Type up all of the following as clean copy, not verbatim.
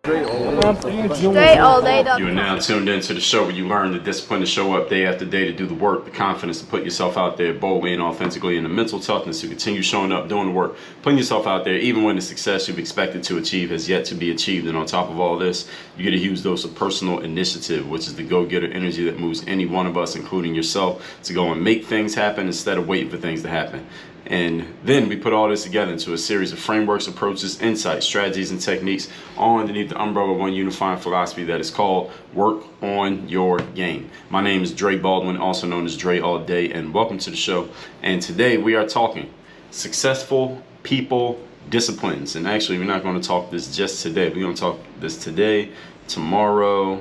Straight all day. You are now tuned into the show where you learn the discipline to show up day after day, to do the work, the confidence to put yourself out there boldly and authentically, and the mental toughness to continue showing up, doing the work, putting yourself out there even when the success you've expected to achieve has yet to be achieved. And on top of all this, you get a huge dose of personal initiative, which is the go-getter energy that moves any one of us, including yourself, to go and make things happen instead of waiting for things to happen. And then we put all this together into a series of frameworks, approaches, insights, strategies, and techniques, all underneath the umbrella of one unifying philosophy that is called Work on Your Game. My name is Baldwin, also known as Dre All Day, and welcome to the show. And today we are talking successful people disciplines. And actually, we're not going to talk this just today. We're going to talk this today, tomorrow,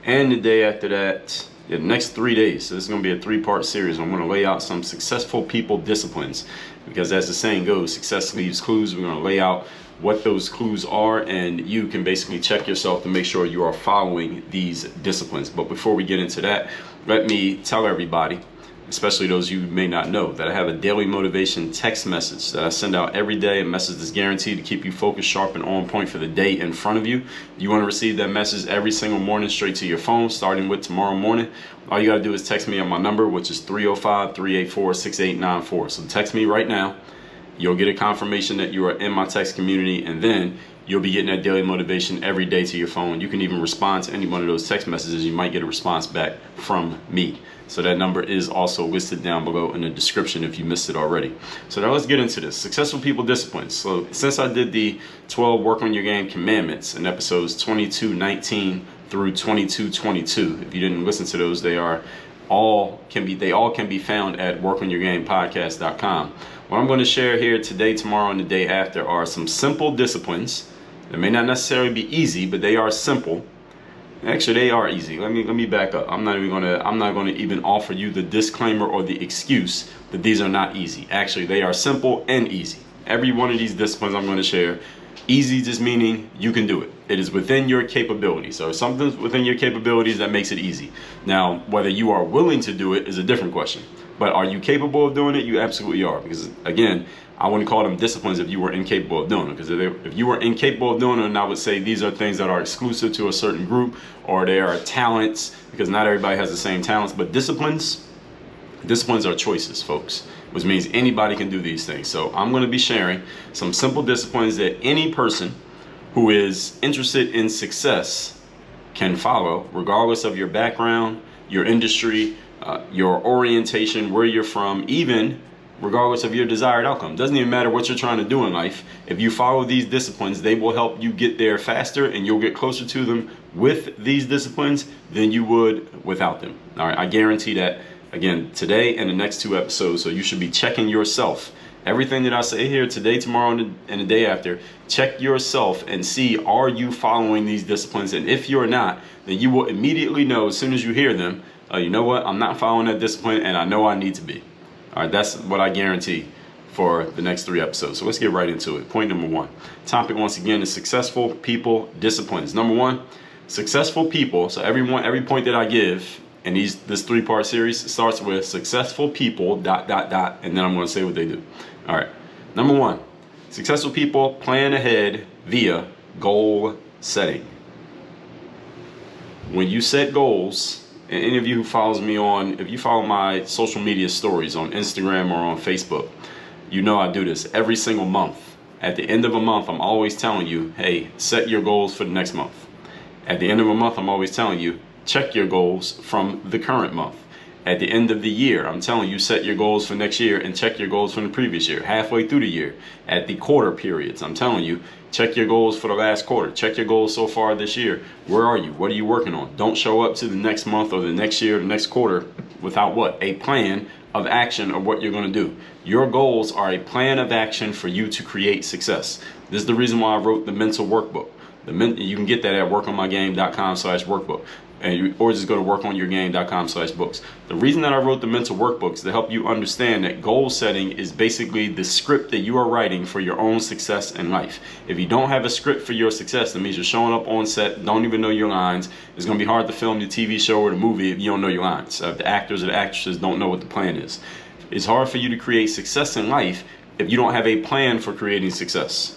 and the day after that. The next 3 days. So this is going to be a 3-part series. I'm going to lay out some successful people disciplines, because as the saying goes, success leaves clues. We're going to lay out what those clues are, and you can basically check yourself to make sure you are following these disciplines. But before we get into that, let me tell everybody, especially those you may not know, that I have a daily motivation text message that I send out every day. A message that's guaranteed to keep you focused, sharp, and on point for the day in front of you. You want to receive that message every single morning straight to your phone, starting with tomorrow morning. All you got to do is text me on my number, which is 305-384-6894. So text me right now. You'll get a confirmation that you are in my text community, and then you'll be getting that daily motivation every day to your phone. You can even respond to any one of those text messages. You might get a response back from me. So that number is also listed down below in the description if you missed it already. So now let's get into this. Successful people disciplines. So since I did the 12 Work on Your Game commandments in episodes 22:19 through 22:22, if you didn't listen to those, they all can be found at workonyourgamepodcast.com. What I'm going to share here today, tomorrow, and the day after are some simple disciplines that may not necessarily be easy, but they are simple. Actually, they are easy. Let me back up. I'm not going to even offer you the disclaimer or the excuse that these are not easy. Actually, they are simple and easy. Every one of these disciplines I'm going to share, easy just meaning you can do it. It is within your capabilities. So something's within your capabilities that makes it easy. Now, whether you are willing to do it is a different question. But are you capable of doing it? You absolutely are. Because again, I wouldn't call them disciplines if you were incapable of doing it. Because if you were incapable of doing it, then I would say these are things that are exclusive to a certain group, or they are talents, because not everybody has the same talents. But disciplines are choices, folks, which means anybody can do these things. So I'm going to be sharing some simple disciplines that any person who is interested in success can follow, regardless of your background, your industry, your orientation, where you're from, even regardless of your desired outcome. Doesn't even matter what you're trying to do in life. If you follow these disciplines, they will help you get there faster, and you'll get closer to them with these disciplines than you would without them. All right, I guarantee that, again, today and the next 2 episodes. So you should be checking yourself. Everything that I say here today, tomorrow, and the day after, check yourself and see, are you following these disciplines? And if you're not, then you will immediately know as soon as you hear them, you know what, I'm not following that discipline, and I know I need to be. All right, that's what I guarantee for the next 3 episodes. So let's get right into it. Point number 1. Topic, once again, is successful people disciplines. Number 1, successful people. So every point that I give in this 3-part series starts with successful people, ... and then I'm going to say what they do. All right. Number 1, successful people plan ahead via goal setting. When you set goals, and any of you who follows me if you follow my social media stories on Instagram or on Facebook, you know I do this every single month. At the end of a month, I'm always telling you, hey, set your goals for the next month. At the end of a month, I'm always telling you, check your goals from the current month. At the end of the year, I'm telling you, set your goals for next year and check your goals from the previous year. Halfway through the year, at the quarter periods, I'm telling you, check your goals for the last quarter. Check your goals so far this year. Where are you? What are you working on? Don't show up to the next month or the next year, the next quarter without what? A plan of action of what you're going to do. Your goals are a plan of action for you to create success. This is the reason why I wrote the mental workbook. You can get that at workonmygame.com/workbook. Or just go to workonyourgame.com/books. The reason that I wrote the mental workbooks to help you understand that goal setting is basically the script that you are writing for your own success in life. If you don't have a script for your success, that means you're showing up on set, don't even know your lines. It's going to be hard to film the TV show or the movie if you don't know your lines. If the actors or the actresses don't know what the plan is. It's hard for you to create success in life if you don't have a plan for creating success.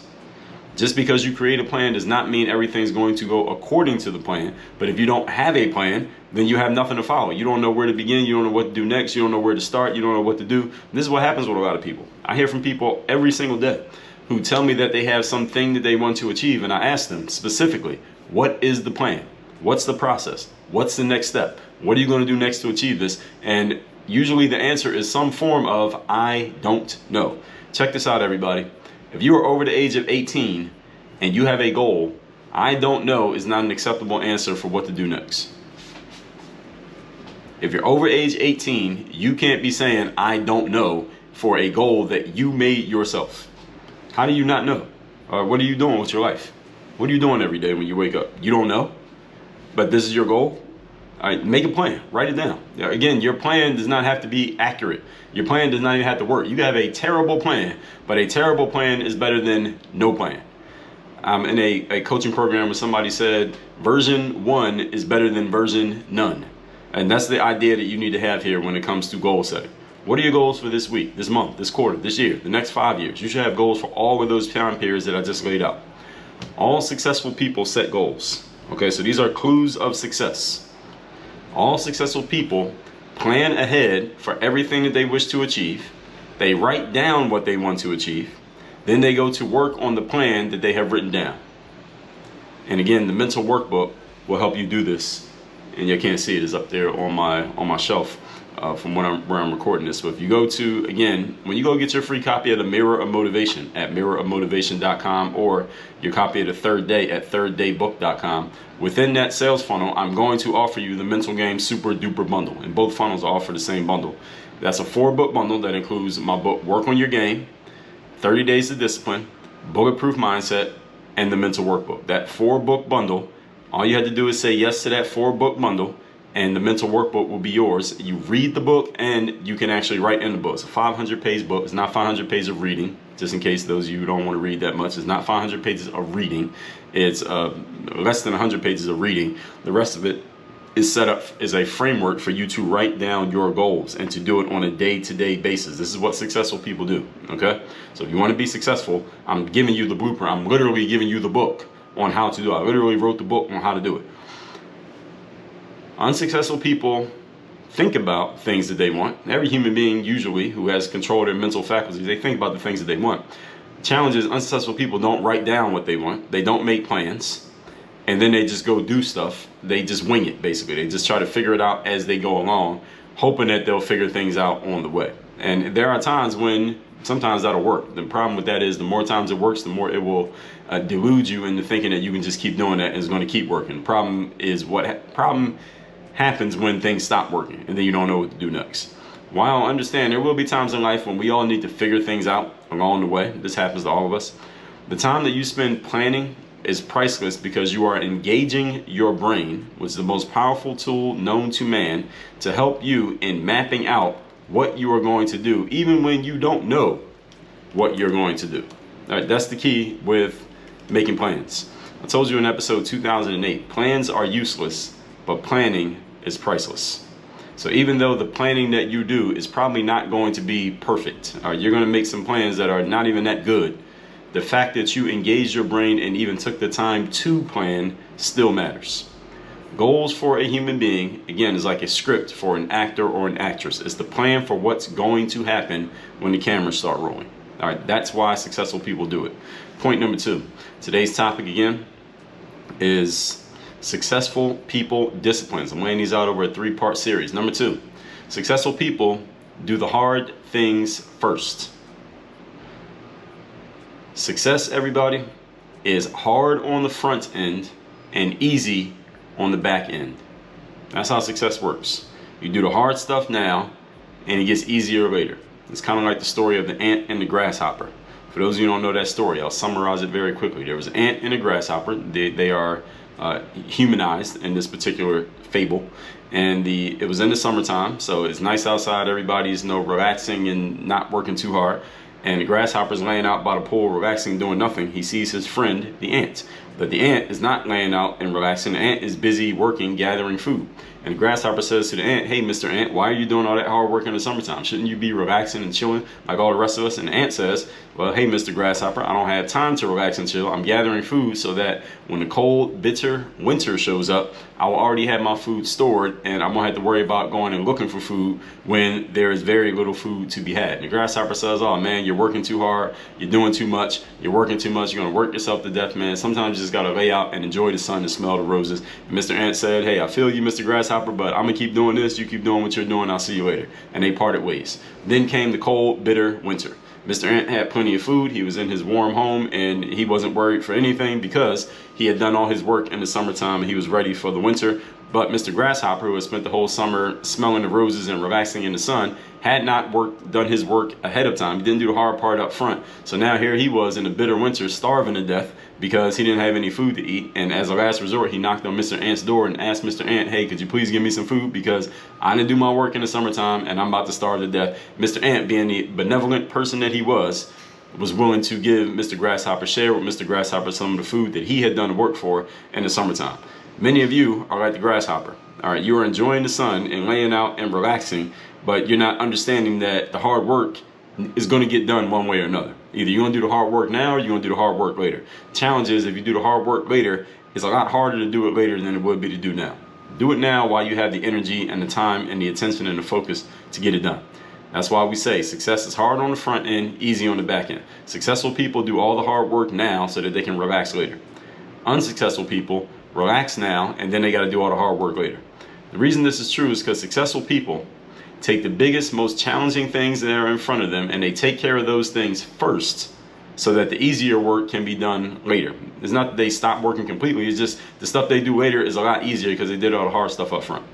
Just because you create a plan does not mean everything's going to go according to the plan. But if you don't have a plan, then you have nothing to follow. You don't know where to begin. You don't know what to do next. You don't know where to start. You don't know what to do. And this is what happens with a lot of people. I hear from people every single day who tell me that they have something that they want to achieve. And I ask them specifically, what is the plan? What's the process? What's the next step? What are you going to do next to achieve this? And usually the answer is some form of, I don't know. Check this out, everybody. If you are over the age of 18 and you have a goal, I don't know is not an acceptable answer for what to do next. If you're over age 18, you can't be saying, I don't know, for a goal that you made yourself. How do you not know? What are you doing with your life? What are you doing every day when you wake up? You don't know, but this is your goal. All right, make a plan, write it down. Again, your plan does not have to be accurate. Your plan does not even have to work. You have a terrible plan, but a terrible plan is better than no plan. I'm in a coaching program where somebody said version 1 is better than version none. And that's the idea that you need to have here when it comes to goal setting. What are your goals for this week, this month, this quarter, this year, the next 5 years? You should have goals for all of those time periods that I just laid out. All successful people set goals. Okay, so these are clues of success. All successful people plan ahead for everything that they wish to achieve. They write down what they want to achieve. Then they go to work on the plan that they have written down. And again, the mental workbook will help you do this. And you can't see it, it's up there on my shelf from where I'm recording this. So if you go to, again, when you go get your free copy of the Mirror of Motivation at mirrorofmotivation.com, or your copy of the Third Day at thirddaybook.com, within that sales funnel, I'm going to offer you the Mental Game Super Duper Bundle. And both funnels offer the same bundle. That's a 4-book bundle that includes my book, Work on Your Game, 30 Days of Discipline, Bulletproof Mindset, and the Mental Workbook. That 4-book bundle, all you had to do is say yes to that 4-book bundle, and the mental workbook will be yours. You read the book and you can actually write in the book. It's a 500-page book. It's not 500 pages of reading, just in case those of you who don't want to read that much. It's not 500 pages of reading. It's less than 100 pages of reading. The rest of it is set up as a framework for you to write down your goals and to do it on a day-to-day basis. This is what successful people do, okay? So if you want to be successful, I'm giving you the blueprint. I'm literally giving you the book on how to do it. I literally wrote the book on how to do it. Unsuccessful people think about things that they want. Every human being usually who has control of their mental faculties, they think about the things that they want. The challenge is unsuccessful people don't write down what they want. They don't make plans. And then they just go do stuff. They just wing it, basically. They just try to figure it out as they go along, hoping that they'll figure things out on the way. And there are times when sometimes that'll work. The problem with that is the more times it works, the more it will delude you into thinking that you can just keep doing that and it's going to keep working. The problem is problem happens when things stop working and then you don't know what to do next. While I understand there will be times in life when we all need to figure things out along the way. This happens to all of us. The time that you spend planning is priceless because you are engaging your brain, which is the most powerful tool known to man, to help you in mapping out what you are going to do, even when you don't know what you're going to do. All right, that's the key with making plans. I told you in episode 2008, plans are useless, but planning is priceless. So even though the planning that you do is probably not going to be perfect, all right, you're going to make some plans that are not even that good, the fact that you engaged your brain and even took the time to plan still matters. Goals for a human being, again, is like a script for an actor or an actress. It's the plan for what's going to happen when the cameras start rolling. All right, that's why successful people do it. Point number 2. Today's topic again is successful people disciplines. I'm laying these out over a 3-part series. Number 2, successful people do the hard things first. Success, everybody, is hard on the front end and easy on the back end. That's how success works. You do the hard stuff now and it gets easier later. It's kind of like the story of the ant and the grasshopper. For those of you who don't know that story, I'll summarize it very quickly. There was an ant and a grasshopper. They are humanized in this particular fable, and it was in the summertime, so it's nice outside. Everybody's relaxing and not working too hard, and the grasshopper's laying out by the pool relaxing, doing nothing. He sees his friend the ant But the ant is not laying out and relaxing. The ant is busy working, gathering food. And the grasshopper says to the ant, hey, Mr. Ant, why are you doing all that hard work in the summertime? Shouldn't you be relaxing and chilling like all the rest of us? And the ant says, well, hey, Mr. Grasshopper, I don't have time to relax and chill. I'm gathering food so that when the cold, bitter winter shows up, I will already have my food stored, and I won't have to worry about going and looking for food when there is very little food to be had. And the grasshopper says, oh man, you're working too hard, you're doing too much, you're working too much, you're gonna work yourself to death, man. Sometimes you just gotta lay out and enjoy the sun and smell the roses. And Mr. Ant said, hey, I feel you, Mr. Grasshopper, but I'm gonna keep doing this, you keep doing what you're doing, I'll see you later. And they parted ways. Then came the cold, bitter winter. Mr. Ant had plenty of food, he was in his warm home, and he wasn't worried for anything because he had done all his work in the summertime and he was ready for the winter. But Mr. Grasshopper, who had spent the whole summer smelling the roses and relaxing in the sun, had not done his work ahead of time. He didn't do the hard part up front. So now here he was in the bitter winter, starving to death because he didn't have any food to eat. And as a last resort, he knocked on Mr. Ant's door and asked Mr. Ant, hey, could you please give me some food because I didn't do my work in the summertime and I'm about to starve to death. Mr. Ant, being the benevolent person that he was willing to give Mr. Grasshopper, share with Mr. Grasshopper some of the food that he had done the work for in the summertime. Many of you are like the grasshopper. All right, you are enjoying the sun and laying out and relaxing, but you're not understanding that the hard work is going to get done one way or another. Either you're going to do the hard work now or you're going to do the hard work later. Challenge is, if you do the hard work later, it's a lot harder to do it later than it would be to do now. Do it now while you have the energy and the time and the attention and the focus to get it done. That's why we say success is hard on the front end, easy on the back end. Successful people do all the hard work now so that they can relax later. Unsuccessful people relax now and then they got to do all the hard work later. The reason this is true is because successful people take the biggest, most challenging things that are in front of them and they take care of those things first so that the easier work can be done later. It's not that they stop working completely, it's just the stuff they do later is a lot easier because they did all the hard stuff up front.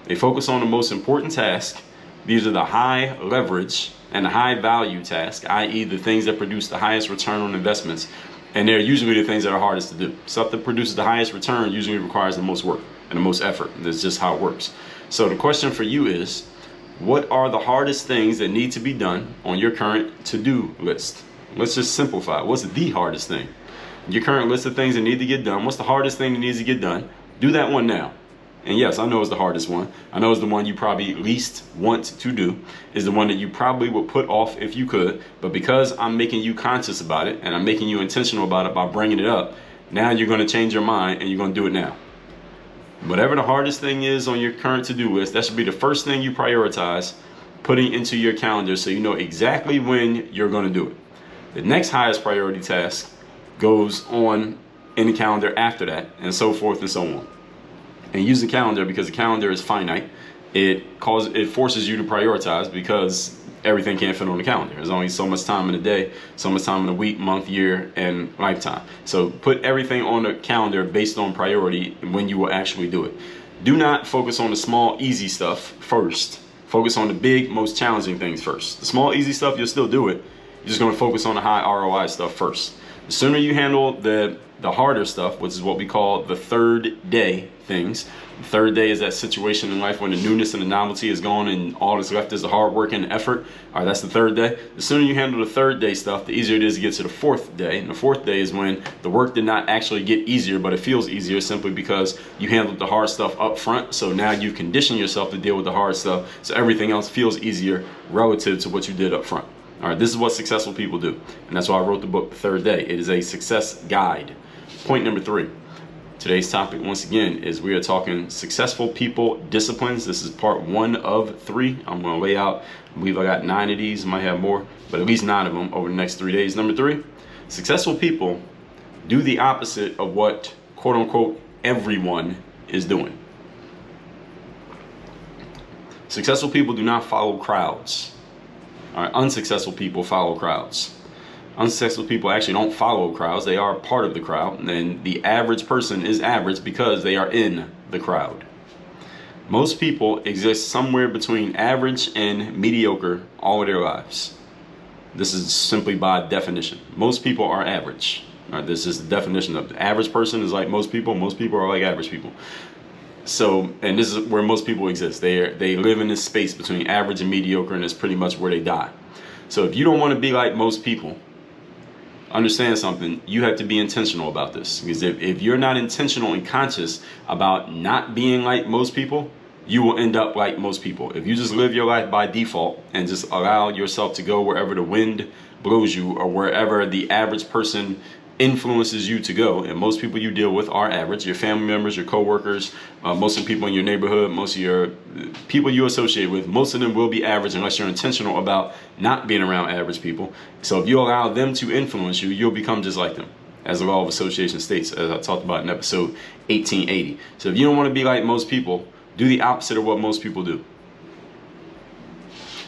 They focus on the most important task. These are the high leverage and the high value tasks, i.e. the things that produce the highest return on investments. And they're usually the things that are hardest to do. Stuff that produces the highest return usually requires the most work and the most effort. That's just how it works. So the question for you is, what are the hardest things that need to be done on your current to-do list? Let's just simplify. What's the hardest thing? Your current list of things that need to get done. What's the hardest thing that needs to get done? Do that one now. And yes, I know it's the hardest one. I know it's the one you probably least want to do. It's the one that you probably would put off if you could. But because I'm making you conscious about it and I'm making you intentional about it by bringing it up, now you're going to change your mind and you're going to do it now. Whatever the hardest thing is on your current to-do list, that should be the first thing you prioritize putting into your calendar so you know exactly when you're going to do it. The next highest priority task goes on in the calendar after that, and so forth and so on. And use the calendar because the calendar is finite. It forces you to prioritize because everything can't fit on the calendar. There's only so much time in a day, so much time in a week, month, year, and lifetime. So put everything on the calendar based on priority when you will actually do it. Do not focus on the small, easy stuff first. Focus on the big, most challenging things first. The small, easy stuff, you'll still do it. You're just going to focus on the high ROI stuff first. The sooner you handle the harder stuff, which is what we call the third day things. The third day is that situation in life when the newness and the novelty is gone and all that's left is the hard work and the effort. All right, that's the third day. The sooner you handle the third day stuff, the easier it is to get to the fourth day. And the fourth day is when the work did not actually get easier, but it feels easier simply because you handled the hard stuff up front. So now you've conditioned yourself to deal with the hard stuff. So everything else feels easier relative to what you did up front. All right, this is what successful people do. And that's why I wrote the book, The Third Day. It is a success guide. Point number 3. Today's topic, once again, is we are talking successful people disciplines. This is part 1 of 3. I'm going to lay out, I believe I got 9 of these, might have more, but at least 9 of them over the next 3 days. Number 3, successful people do the opposite of what, quote unquote, everyone is doing. Successful people do not follow crowds. All right, unsuccessful people follow crowds. Unsuccessful people actually don't follow crowds. They are part of the crowd. And the average person is average because they are in the crowd. Most people exist somewhere between average and mediocre all of their lives. This is simply by definition. Most people are average. All right, this is the definition of the average person is like most people. Most people are like average people. So, and this is where most people exist. They live in this space between average and mediocre, and it's pretty much where they die. So if you don't want to be like most people, understand something. You have to be intentional about this, because if you're not intentional and conscious about not being like most people, you will end up like most people. If you just live your life by default and just allow yourself to go wherever the wind blows you, or wherever the average person influences you to go, and most people you deal with are average, your family members, your co-workers, most of the people in your neighborhood, most of your people you associate with, most of them will be average unless you're intentional about not being around average people. So if you allow them to influence you, you'll become just like them, as the law of association states, as I talked about in episode 1880. So if you don't want to be like most people, do the opposite of what most people do.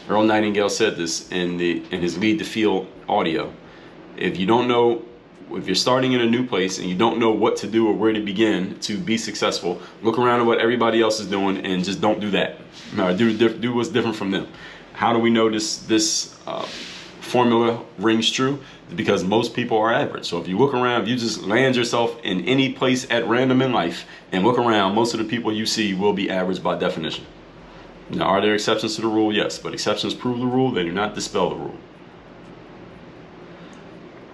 Earl Nightingale said this in his Lead the Field audio. If you're starting in a new place and you don't know what to do or where to begin to be successful, look around at what everybody else is doing and just don't do that. Do what's different from them. How do we know this formula rings true? Because most people are average. So if you look around, if you just land yourself in any place at random in life and look around, most of the people you see will be average by definition. Now, are there exceptions to the rule? Yes, but exceptions prove the rule. They do not dispel the rule.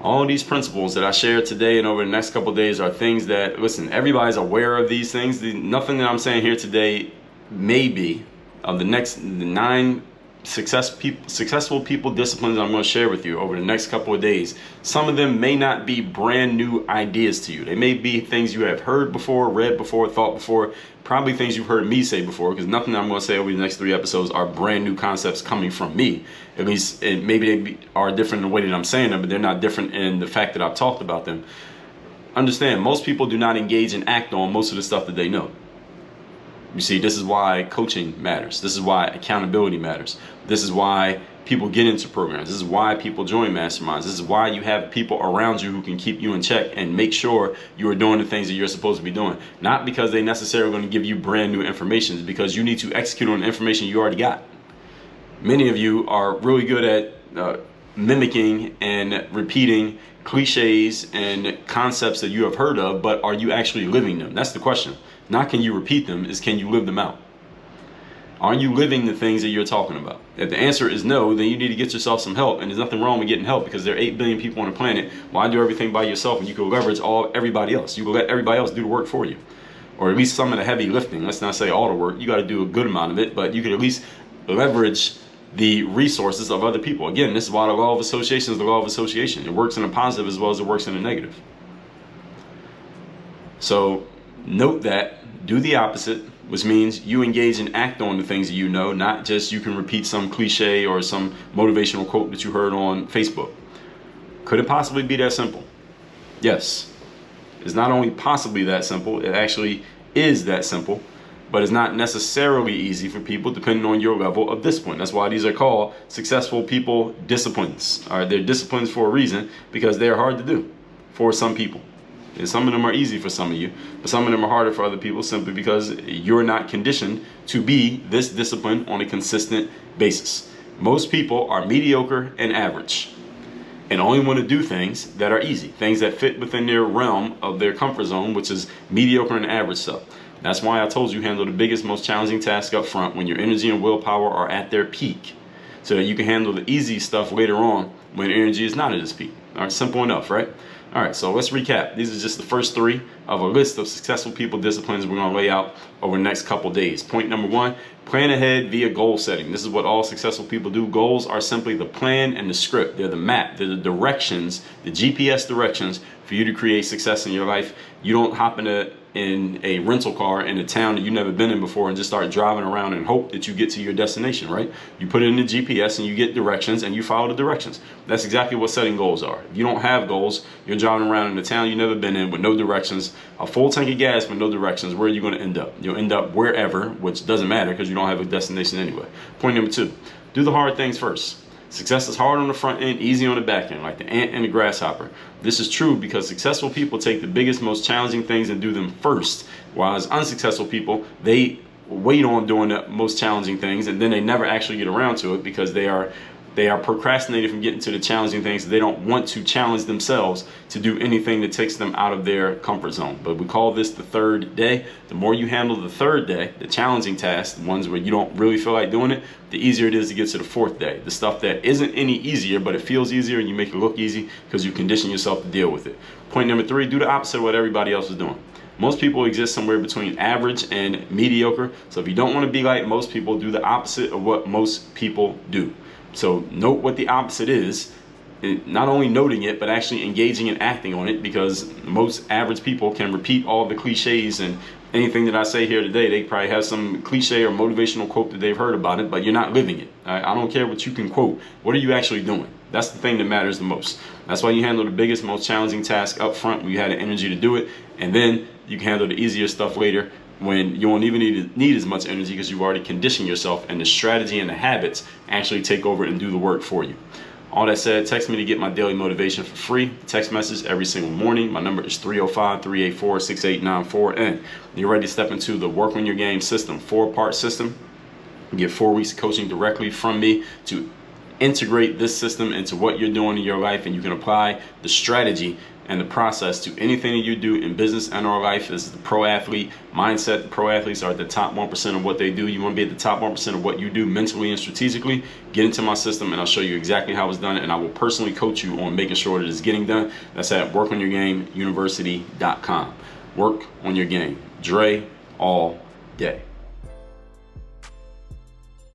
All of these principles that I shared today and over the next couple of days are things that, listen, everybody's aware of these things. Nothing that I'm saying here today may be of the 9 successful people disciplines I'm going to share with you over the next couple of days. Some of them may not be brand new ideas to you. They may be things you have heard before, read before, thought before, probably things you've heard me say before, because nothing I'm going to say over the next 3 episodes are brand new concepts coming from me. At least maybe they are different in the way that I'm saying them, but they're not different in the fact that I've talked about them. Understand, most people do not engage and act on most of the stuff that they know. You see, this is why coaching matters. This is why accountability matters. This is why people get into programs. This is why people join masterminds. This is why you have people around you who can keep you in check and make sure you are doing the things that you're supposed to be doing. Not because they necessarily going to give you brand new information, it's because you need to execute on the information you already got. Many of you are really good at mimicking and repeating cliches and concepts that you have heard of, but are you actually living them? That's the question. Not can you repeat them, is can you live them out? Are you living the things that you're talking about? If the answer is no, then you need to get yourself some help. And there's nothing wrong with getting help, because there are 8 billion people on the planet. Why do everything by yourself when you can leverage everybody else? You can let everybody else do the work for you. Or at least some of the heavy lifting. Let's not say all the work. You got to do a good amount of it, but you can at least leverage the resources of other people. Again, this is why the law of association is the law of association. It works in a positive as well as it works in a negative. So note that. Do the opposite, which means you engage and act on the things that you know, not just you can repeat some cliche or some motivational quote that you heard on Facebook. Could it possibly be that simple? Yes. It's not only possibly that simple, it actually is that simple, but it's not necessarily easy for people depending on your level of discipline. That's why these are called successful people disciplines. All right, they're disciplines for a reason, because they're hard to do for some people. And some of them are easy for some of you, but some of them are harder for other people simply because you're not conditioned to be this discipline on a consistent basis. Most people are mediocre and average and only want to do things that are easy, things that fit within their realm of their comfort zone, which is mediocre and average stuff. That's why I told you handle the biggest, most challenging task up front when your energy and willpower are at their peak, so that you can handle the easy stuff later on when energy is not at its peak. All right, simple enough, right? All right, so let's recap. These are just the first 3 of a list of successful people disciplines we're going to lay out over the next couple days. Point number 1, plan ahead via goal setting. This is what all successful people do. Goals are simply the plan and the script. They're the map. They're the directions, the GPS directions for you to create success in your life. You don't hop in a rental car in a town that you've never been in before and just start driving around and hope that you get to your destination, right? You put it in the GPS and you get directions and you follow the directions. That's exactly what setting goals are. If you don't have goals, you're driving around in a town you've never been in with no directions, a full tank of gas with no directions. Where are you going to end up? You'll end up wherever, which doesn't matter because you don't have a destination anyway. Point number 2, do the hard things first. Success is hard on the front end, easy on the back end, like the ant and the grasshopper. This is true because successful people take the biggest, most challenging things and do them first, whereas unsuccessful people, they wait on doing the most challenging things and then they never actually get around to it because they are They are procrastinating from getting to the challenging things. They don't want to challenge themselves to do anything that takes them out of their comfort zone. But we call this the third day. The more you handle the third day, the challenging tasks, the ones where you don't really feel like doing it, the easier it is to get to the fourth day. The stuff that isn't any easier, but it feels easier and you make it look easy because you condition yourself to deal with it. Point number 3, do the opposite of what everybody else is doing. Most people exist somewhere between average and mediocre. So if you don't want to be like most people, do the opposite of what most people do. So note what the opposite is, not only noting it, but actually engaging and acting on it, because most average people can repeat all the cliches and anything that I say here today. They probably have some cliche or motivational quote that they've heard about it, but you're not living it. I don't care what you can quote. What are you actually doing? That's the thing that matters the most. That's why you handle the biggest, most challenging task up front when you had the energy to do it, and then you can handle the easier stuff later when you won't even need as much energy because you've already conditioned yourself, and the strategy and the habits actually take over and do the work for you. All that said, text me to get my daily motivation for free. Text message every single morning. My number is 305-384-6894, and you're ready to step into the Work on Your Game system, 4-part system. You get 4 weeks of coaching directly from me to integrate this system into what you're doing in your life, and you can apply the strategy and the process to anything that you do in business and our life. This is the pro athlete mindset. The pro athletes are at the top 1% of what they do. You want to be at the top 1% of what you do mentally and strategically. Get into my system and I'll show you exactly how it's done, and I will personally coach you on making sure that it's getting done. That's at workonyourgameuniversity.com. Work on your game. Dre all day.